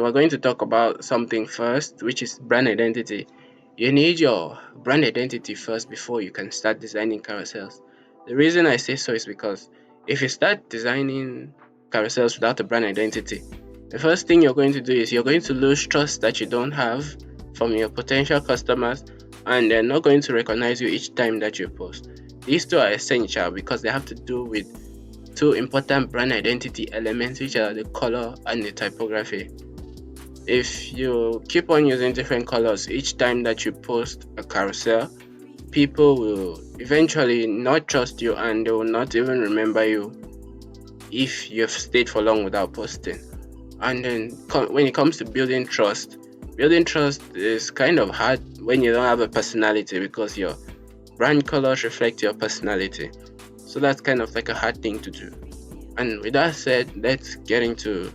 We're going to talk about something first, which is brand identity. You need your brand identity first before you can start designing carousels. The reason I say so is because if you start designing carousels without a brand identity, the first thing you're going to do is you're going to lose trust that you don't have from your potential customers, and they're not going to recognize you each time that you post. These two are essential because they have to do with two important brand identity elements, which are the color and the typography. If you keep on using different colors each time that you post a carousel, people will eventually not trust you and they will not even remember you if you've stayed for long without posting. And then when it comes to building trust is kind of hard when you don't have a personality because your brand colors reflect your personality. So that's kind of like a hard thing to do. And with that said, let's get into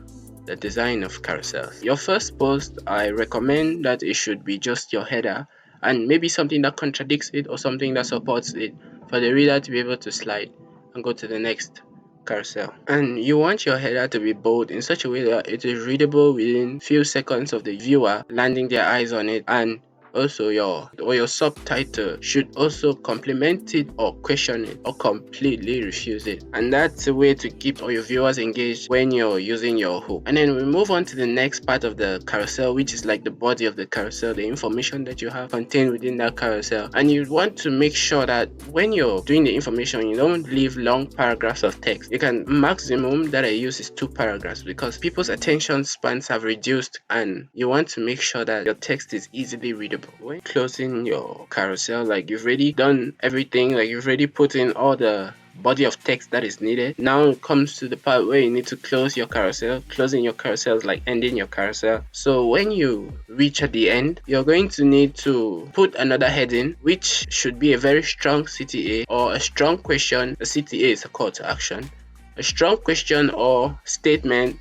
the design of carousels. Your first post, I recommend that it should be just your header and maybe something that contradicts it or something that supports it for the reader to be able to slide and go to the next carousel. And you want your header to be bold in such a way that it is readable within few seconds of the viewer landing their eyes on it, and also your subtitle should also complement it or question it or completely refuse it. And that's a way to keep all your viewers engaged when you're using your hook. And then we move on to the next part of the carousel, which is like the body of the carousel, the information that you have contained within that carousel. And you want to make sure that when you're doing the information, you don't leave long paragraphs of text. You can maximum that I use is 2 paragraphs because people's attention spans have reduced, and you want to make sure that your text is easily readable. When closing your carousel, like you've already done everything, like you've already put in all the body of text that is needed. Now it comes to the part where you need to close your carousel. Closing your carousel is like ending your carousel. So when you reach at the end, you're going to need to put another heading, which should be a very strong CTA or a strong question. A CTA is a call to action. A strong question or statement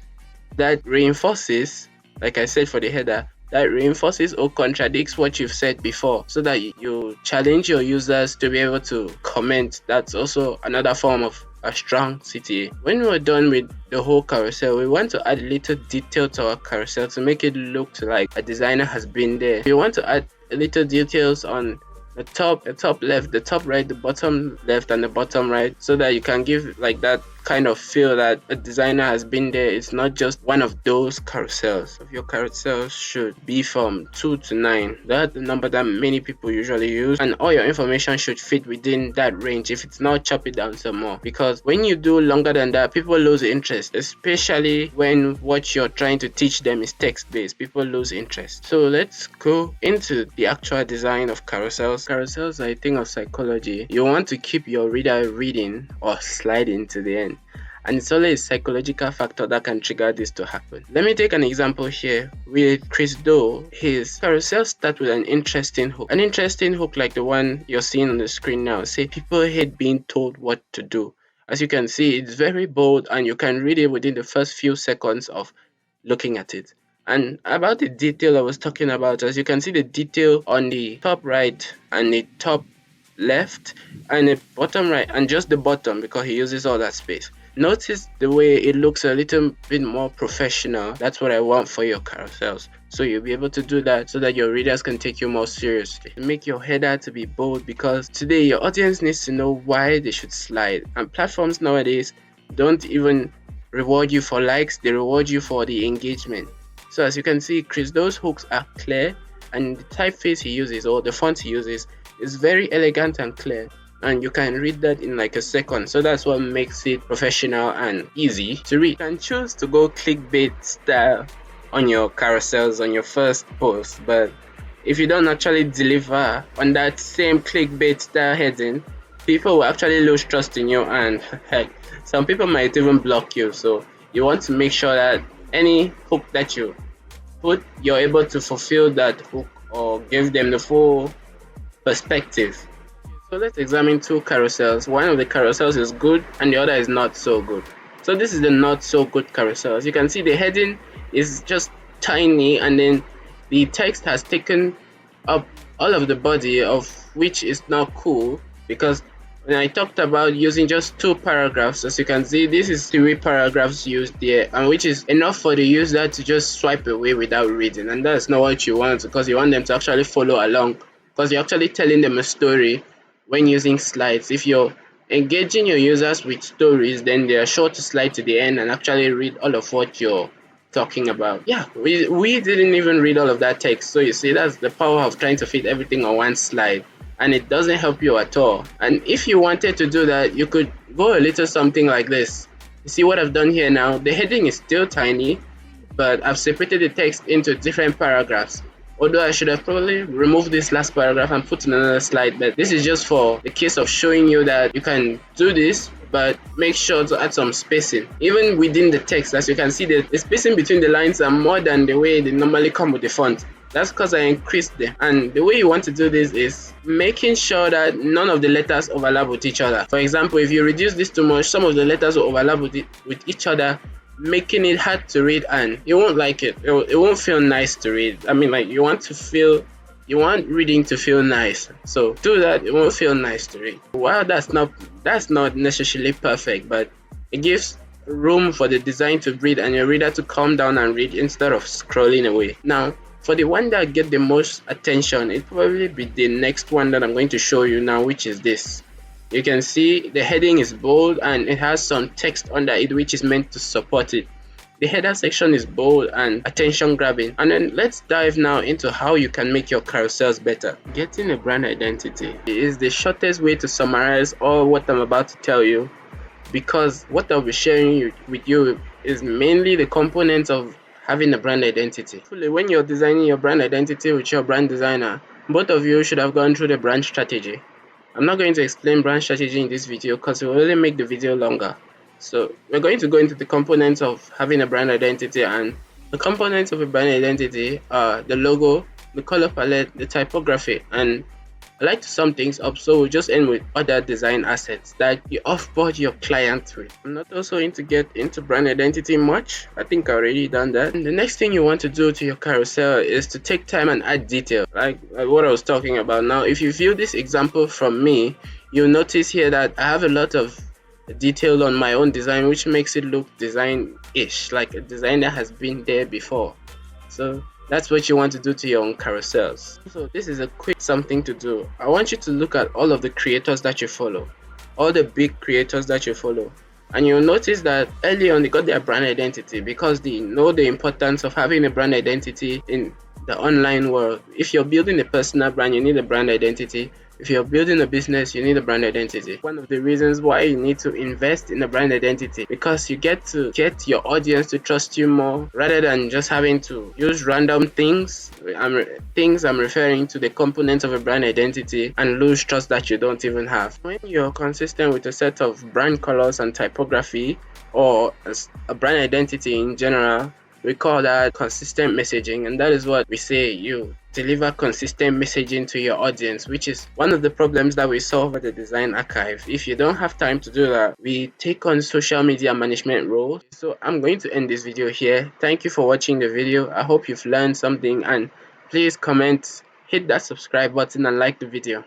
that reinforces, like I said for the header, that reinforces or contradicts what you've said before, so that you challenge your users to be able to comment. That's also another form of a strong CTA. When we're done with the whole carousel, we want to add a little detail to our carousel to make it look like a designer has been there. We want to add a little details on the top left, the top right, the bottom left, and the bottom right, so that you can give like that kind of feel that a designer has been there. It's not just one of those carousels. Your carousels should be from 2 to 9. That's the number that many people usually use, and all your information should fit within that range. If it's not, chop it down some more, because when you do longer than that, people lose interest, especially when what you're trying to teach them is text-based. People lose interest. So let's go into the actual design of carousels. Carousels are a thing of psychology. You want to keep your reader reading or sliding to the end, and it's only a psychological factor that can trigger this to happen. Let me take an example here with Chris Do. His carousel starts with an interesting hook. An interesting hook like the one you're seeing on the screen now. Say, people hate being told what to do. As you can see, it's very bold and you can read it within the first few seconds of looking at it. And about the detail I was talking about, as you can see the detail on the top right and the top left and the bottom right, and just the bottom because he uses all that space. Notice the way it looks a little bit more professional. That's what I want for your carousels. So you'll be able to do that so that your readers can take you more seriously. Make your header to be bold, because today your audience needs to know why they should slide. And platforms nowadays don't even reward you for likes, they reward you for the engagement. So as you can see, Chris, those hooks are clear, and the typeface he uses or the font he uses is very elegant and clear, and you can read that in like a second. So that's what makes it professional and easy to read. You can choose to go clickbait style on your carousels on your first post, but if you don't actually deliver on that same clickbait style heading, people will actually lose trust in you, and heck, some people might even block you. So you want to make sure that any hook that you put, you're able to fulfill that hook or give them the full perspective. So let's examine 2 carousels. One of the carousels is good and the other is not so good. So this is the not so good carousel. As you can see, the heading is just tiny, and then the text has taken up all of the body, of which is not cool because When I talked about using just 2 paragraphs, as you can see, this is 3 paragraphs used there, and which is enough for the user to just swipe away without reading. And that's not what you want, because you want them to actually follow along, because you're actually telling them a story when using slides. If you're engaging your users with stories, then they are sure to slide to the end and actually read all of what you're talking about. Yeah, we didn't even read all of that text. So you see, that's the power of trying to fit everything on one slide, and it doesn't help you at all. And if you wanted to do that, you could go a little something like this. You see what I've done here now? The heading is still tiny, but I've separated the text into different paragraphs. Although I should have probably removed this last paragraph and put in another slide, but this is just for the case of showing you that you can do this, but make sure to add some spacing. Even within the text, as you can see, the spacing between the lines are more than the way they normally come with the font. That's because I increased them. And the way you want to do this is making sure that none of the letters overlap with each other. For example, if you reduce this too much, some of the letters will overlap with each other, making it hard to read, and you won't like it. It won't feel nice to read. I mean, like, you want reading to feel nice. So do that, it won't feel nice to read. While that's not necessarily perfect, but it gives room for the design to breathe and your reader to calm down and read instead of scrolling away. Now, for the one that get the most attention, it probably be the next one that I'm going to show you now, which is this. You can see the heading is bold and it has some text under it which is meant to support it. The header section is bold and attention grabbing. And then let's dive now into how you can make your carousels better. Getting a brand identity is the shortest way to summarize all what I'm about to tell you, because what I'll be sharing with you is mainly the components of having a brand identity. When you're designing your brand identity with your brand designer, both of you should have gone through the brand strategy. I'm not going to explain brand strategy in this video because it will really make the video longer. So we're going to go into the components of having a brand identity, and the components of a brand identity are the logo, the color palette, the typography, and I like to sum things up, so we'll just end with other design assets that you offboard your client with. I'm not also into get into brand identity much. I think I already done that. And the next thing you want to do to your carousel is to take time and add detail, like what I was talking about. Now, if you view this example from me, you'll notice here that I have a lot of detail on my own design, which makes it look design-ish, like a design that has been there before. So that's what you want to do to your own carousels. So this is a quick something to do. I want you to look at all of the creators that you follow, all the big creators that you follow, and you'll notice that early on they got their brand identity because they know the importance of having a brand identity in the online world. If you're building a personal brand, you need a brand identity. If you're building a business, you need a brand identity. One of the reasons why you need to invest in a brand identity, because you get to get your audience to trust you more rather than just having to use random things. I'm referring to the components of a brand identity and lose trust that you don't even have. When you're consistent with a set of brand colors and typography, or a brand identity in general, we call that consistent messaging, and that is what we say you deliver consistent messaging to your audience, which is one of the problems that we solve at the Design Archive. If you don't have time to do that, we take on social media management roles. So I'm going to end this video here. Thank you for watching the video. I hope you've learned something, and please comment, hit that subscribe button and like the video.